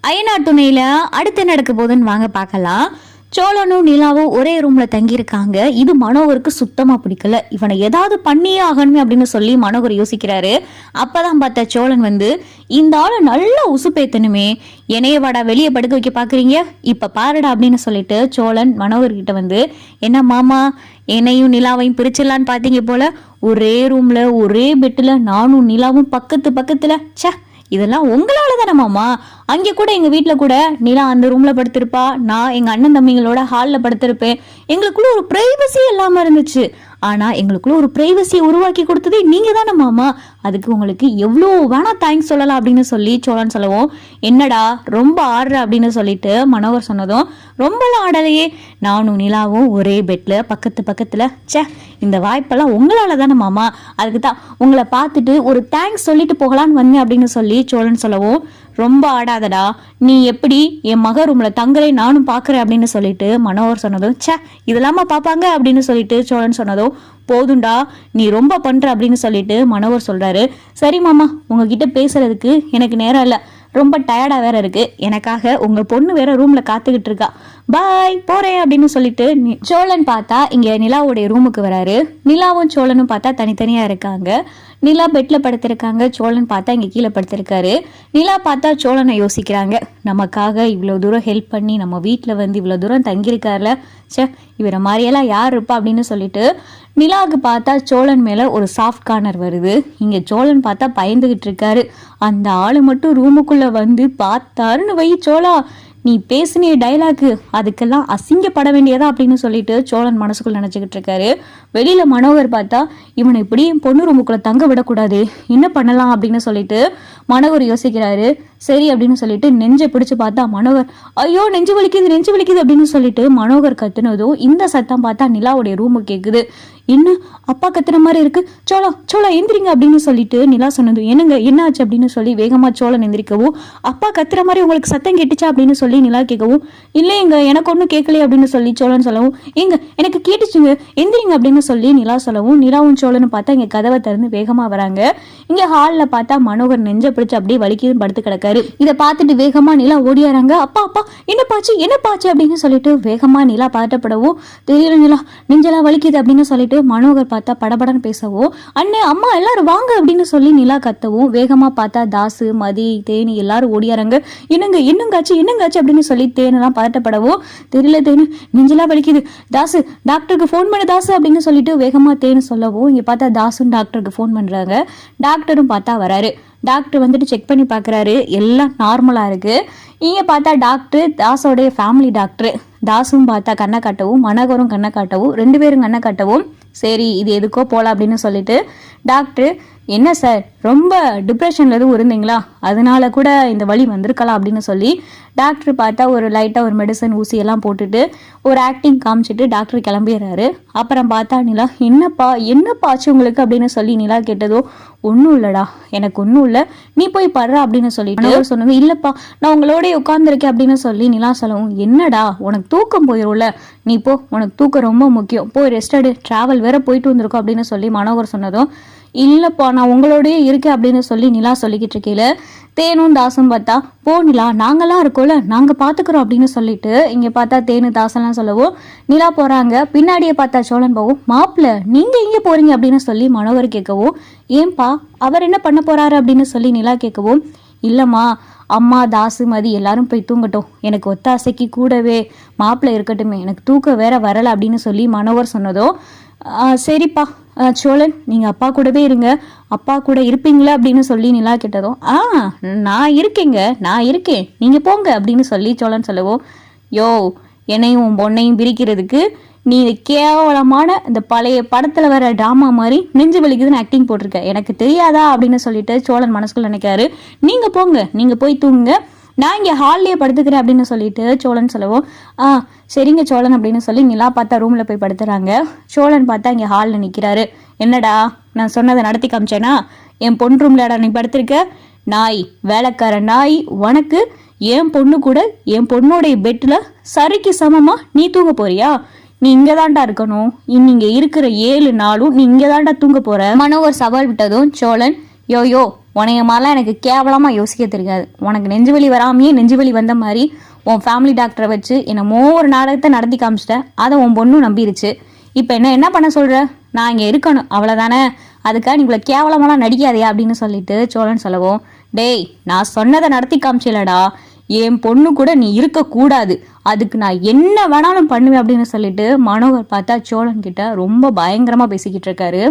அயனார் துணையில அடுத்து நடக்க போகுதுன்னு வாங்க பார்க்கலாம். சோழனும் நிலாவும் ஒரே ரூம்ல தங்கியிருக்காங்க. இது மனோகருக்கு சுத்தமா பிடிக்கல. இவனை ஏதாவது பண்ணியே ஆகணுமே அப்படின்னு சொல்லி மனோகர் யோசிக்கிறாரு. அப்பதான் பார்த்த சோழன் வந்து, இந்த ஆளு நல்லா உசுப்பேத்தனுமே, என்னைய வாடா வெளியே படுக்க வைக்க பாக்குறீங்க, இப்ப பாருடா அப்படின்னு சொல்லிட்டு சோழன் மனோகர்கிட்ட வந்து, என்ன மாமா என்னையும் நிலாவையும் பிரிச்சிடலான்னு பாத்தீங்க போல, ஒரே ரூம்ல ஒரே பெட்டுல நானும் நிலாவும் பக்கத்து பக்கத்துல, சே இதெல்லாம் உங்களால தானே மாமா. அங்கே கூட எங்க வீட்டுல கூட நிலா அந்த ரூம்ல படுத்திருப்பா, நான் எங்க அண்ணன் தம்பிங்களோட ஹால்ல படுத்திருப்பேன். எங்களுக்குள்ள ஒரு பிரைவசி இல்லாம இருந்துச்சு. ஆனா எங்களுக்குள்ள ஒரு பிரைவசியை உருவாக்கி கொடுத்ததே நீங்க தானே மாமா. அதுக்கு உங்களுக்கு எவ்வளோ வேணா தேங்க்ஸ் சொல்லலாம் அப்படின்னு சொல்லி சோழன் சொல்லவும், என்னடா ரொம்ப ஆடுற அப்படின்னு சொல்லிட்டு மனோகர் சொன்னதும், ரொம்பலாம் ஆடலையே, நானும் நிலாவும் ஒரே பெட்ல பக்கத்து பக்கத்துல, சே இந்த வாய்ப்பெல்லாம் உங்களால தானே மாமா. அதுக்கு தான் உங்களை பார்த்துட்டு ஒரு தேங்க்ஸ் சொல்லிட்டு போகலான்னு வந்தேன் அப்படின்னு சொல்லி சோழன் சொல்லவும், ரொம்ப ஆடாதடா, நீ எப்படி என் மக ரூம்ல தங்கலை நானும் பாக்குறேன் அப்படின்னு சொல்லிட்டு மனோகர் சொன்னதும், சே இதெல்லாமா பாப்பாங்க அப்படின்னு சொல்லிட்டு சோழன் சொன்னதும், போதுண்டா நீ ரொம்ப பண்ற அப்படின்னு சொல்லிட்டு மனோகர் சொல்றாரு. சரி மாமா, உங்ககிட்ட பேசுறதுக்கு எனக்கு நேரம் இல்லை, ரொம்ப டயர்டா வேற இருக்கு, எனக்காக உங்க பொண்ணு வேற ரூம்ல காத்துக்கிட்டு இருக்கா, பாய் போறேன் அப்படின்னு சொல்லிட்டு சோழன் பார்த்தா இங்க நிலாவுடைய ரூமுக்கு வராரு. நிலாவும் சோழனும் பார்த்தா தனித்தனியா இருக்காங்க. நிலா பெட்ல படுத்திருக்காங்க, சோழன் பார்த்தா இங்க கீழே படுத்திருக்காரு. நிலா பார்த்தா சோழனை யோசிக்கிறாங்க, நமக்காக இவ்வளவு தூரம் ஹெல்ப் பண்ணி நம்ம வீட்டுல வந்து இவ்வளவு தூரம் தங்கியிருக்காருல, சே இவரை மாதிரியெல்லாம் யார் இருப்பா அப்படின்னு சொல்லிட்டு நிலாவுக்கு பார்த்தா சோழன் மேல ஒரு சாஃப்ட் கார்னர் வருது. இங்க சோழன் பார்த்தா பயந்துகிட்டு இருக்காரு. அந்த ஆளு மட்டும் ரூமுக்குள்ள வந்து பார்த்தாருன்னு வை, சோழா நீ பேசினிய டைலாக்கு அதுக்கெல்லாம் அசிங்கப்பட வேண்டியதா அப்படின்னு சொல்லிட்டு சோழன் மனசுக்குள்ள நினைச்சுக்கிட்டு இருக்காரு. வெளியில மனோகர் பார்த்தா இவனை இப்படி பொண்ணு ரூமுக்குள்ள தங்க விடக்கூடாது, என்ன பண்ணலாம் அப்படின்னு சொல்லிட்டு மனோகர் யோசிக்கிறாரு. சரி அப்படின்னு சொல்லிட்டு நெஞ்சை பிடிச்சு பார்த்தா மனோகர், ஐயோ நெஞ்சு வலிக்குது அப்படின்னு சொல்லிட்டு மனோகர் கத்துனதும் இந்த சத்தம் பார்த்தா நிலாவுடைய ரூமுக்கு கேக்குது. இன்னும் அப்பா கத்துற மாதிரி இருக்கு, சோழா எந்திரிங்க அப்படின்னு சொல்லிட்டு நிலா சொன்னது, என்னங்க என்ன ஆச்சு அப்படின்னு சொல்லி வேகமா சோழன் எந்திரிக்கவும், அப்பா கத்துற மாதிரி உங்களுக்கு சத்தம் கேட்டுச்சா அப்படின்னு சொல்லி நிலா கேட்கவும், இல்லைங்க எனக்கு ஒன்றும் கேட்கலையே அப்படின்னு சொல்லி சோழன் சொல்லவும், எங்க எனக்கு கேட்டுச்சுங்க எந்திரிங்க அப்படின்னு சொல்லி நிலா சொல்லவும், நிலாவும் சோழனும் பார்த்தா இங்க கதவை திறந்து வேகமா வராங்க. இங்க ஹால்ல பார்த்தா மனோகர் நெஞ்ச பிடிச்சு அப்படியே வலிக்குது படுத்து கிடக்காரு. இதை பார்த்துட்டு வேகமா நிலா ஓடியாராங்க. அப்பா என்ன பாச்சு அப்படின்னு சொல்லிட்டு வேகமா நிலா பதட்டப்படவும், தெரியல நிலா நெஞ்செல்லாம் வலிக்குது அப்படின்னு சொல்லிட்டு மனோகர் பார்த்தா படபடன்னு பேசவும், அண்ணே அம்மா எல்லாரும் வாங்க அப்படின்னு சொல்லி நிலா கத்தவும், வேகமா பார்த்தா தாசு மதி தேனி எல்லாரும் ஓடியாராங்க. என்னங்காச்சு அப்படின்னு சொல்லி தேனெல்லாம் பதட்டப்படவும், தெரியல தேனு நெஞ்செல்லாம் வலிக்குது, தாசு டாக்டருக்கு ஃபோன் பண்ணு தாசு அப்படின்னு சொல்லிட்டு வேகமா தேனு சொல்லவும், இங்க பார்த்தா தாசும் டாக்டருக்கு ஃபோன் பண்றாங்க. டாக்டரும் பார்த்தா வராரு. டாக்டர் வந்துட்டு செக் பண்ணி பார்க்குறாரு, எல்லாம் நார்மலாக இருக்குது. இங்கே பார்த்தா டாக்டர் தாஸோடைய ஃபேமிலி டாக்டர். தாஸும் பார்த்தா கண்ணை காட்டவும், மனோகரும் கண்ணை காட்டவும், 2 பேரும் கண்ணை காட்டவும், சரி இது எதுக்கோ போகலாம் அப்படின்னு சொல்லிட்டு டாக்டர், என்ன சார் ரொம்ப டிப்ரெஷன்ல எதுவும் இருந்தீங்களா, அதனால கூட இந்த வலி வந்திருக்கலாம் அப்படின்னு சொல்லி டாக்டர் பார்த்தா ஒரு லைட்டாக ஒரு மெடிசன் ஊசியெல்லாம் போட்டுட்டு ஒரு ஆக்டிங் காமிச்சிட்டு டாக்டர் கிளம்பிடுறாரு. அப்புறம் பார்த்தா நிலா, என்னப்பா ஆச்சு உங்களுக்கு அப்படின்னு சொல்லி நிலா கேட்டதோ, ஒன்றும் இல்லடா எனக்கு ஒன்றும் இல்லை, நீ போய் படுற அப்படின்னு சொல்லிட்டு சொன்னது, இல்லப்பா நான் உங்களோட உட்காந்துருக்கேன் அப்படின்னு சொல்லி நிலா சொல்லவும், என்னடா உனக்கு தூக்கம் போயிரும்ல, நீ போ உனக்கு தூக்கம் ரொம்ப முக்கியம், போய் ரெஸ்ட் எடு, டிராவல் வேற போயிட்டு வந்திருக்கோம் அப்படின்னு சொல்லி மனோகர் சொன்னதும், இல்லப்பா நான் உங்களோடய இருக்கேன் அப்படின்னு சொல்லி நிலா சொல்லிக்கிட்டு இருக்கையில தேனும் தாசும் பார்த்தா, போ நிலா நாங்கெல்லாம் இருக்கோம்ல நாங்க பாத்துக்கிறோம் அப்படின்னு சொல்லிட்டு இங்க பார்த்தா தேனு தாசெல்லாம் சொல்லவும் நிலா போறாங்க. பின்னாடியே பார்த்தா சோழன் போகும், மாப்பிள்ள நீங்க எங்க போறீங்க அப்படின்னு சொல்லி மனோகர் கேட்கவும், ஏன்பா அவர் என்ன பண்ண போறாரு அப்படின்னு சொல்லி நிலா கேட்கவும், இல்லம்மா அம்மா தாசு மதி எல்லாரும் போய் தூங்கட்டும், எனக்கு ஒத்தாசைக்கு கூடவே மாப்பிள்ள இருக்கட்டுமே, எனக்கு தூக்கம் வேற வரல அப்படின்னு சொல்லி மனோகர் சொன்னதோ, சரிப்பா சோழன் நீங்க அப்பா கூடவே இருங்க, அப்பா கூட இருப்பீங்களா அப்படின்னு சொல்லி நிலா கேட்டதும், நான் இருக்கேன் நீங்க போங்க அப்படின்னு சொல்லி சோழன் சொல்லவோ, யோ என்னையும் பொண்ணையும் பிரிக்கிறதுக்கு நீ கேவலமான இந்த பழைய படத்துல வர டிராமா மாதிரி நெஞ்சு வலிக்குதுன்னு ஆக்டிங் போட்டிருக்க, எனக்கு தெரியாதா அப்படின்னு சொல்லிட்டு சோழன் மனசுக்குள்ள நினைக்காரு. நீங்க போங்க, நீங்க போய் தூங்குங்க, நான் இங்கே ஹால்லேயே படுத்துக்கிறேன் அப்படின்னு சொல்லிட்டு சோழன் சொல்லவும், சரிங்க சோழன் அப்படின்னு சொல்லி நிலா பார்த்தா ரூமில் போய் படுத்துறாங்க. சோழன் பார்த்தா இங்கே ஹாலில் நிற்கிறாரு. என்னடா நான் சொன்னதை நடத்தி காமிச்சேனா, என் பொண்ணு ரூம்லடா நீ படுத்திருக்க, நாய் வேலைக்கார நாய், உனக்கு என் பொண்ணு கூட என் பொண்ணோடைய பெட்டில் சரிக்கு சமமா நீ தூங்க போறியா, நீ இங்கே தாண்டா இருக்கணும், இங்கே இருக்கிற 7 நாளும் நீ இங்கே தாண்டா தூங்க போற. மனோகர் சவால் விட்டதும் சோழன், யோ உனைய மாதிரிலாம் எனக்கு கேவலமாக யோசிக்க தெரியாது. உனக்கு நெஞ்சு வலி வராமையே நெஞ்சு வலி வந்த மாதிரி உன் ஃபேமிலி டாக்டரை வச்சு என்னமோ ஒரு நாடகத்தை நடத்தி காமிச்சிட்டேன். அதை உன் பொண்ணும் நம்பிருச்சு. இப்போ என்ன பண்ண சொல்கிற? நான் இங்கே இருக்கணும் அவ்வளோதானே, அதுக்காக நீ இவ்வளோ கேவலமெல்லாம் நடிக்காதையா அப்படின்னு சொல்லிட்டு சோழன் சொல்லவும், டேய் நான் சொன்னதை நடத்தி காமிச்சிலடா, என் பொண்ணு கூட நீ இருக்கக்கூடாது, அதுக்கு நான் என்ன வேணாலும் பண்ணுவேன் அப்படின்னு சொல்லிட்டு மனோகர் பார்த்தா சோழன் கிட்ட ரொம்ப பயங்கரமாக பேசிக்கிட்டு இருக்காரு.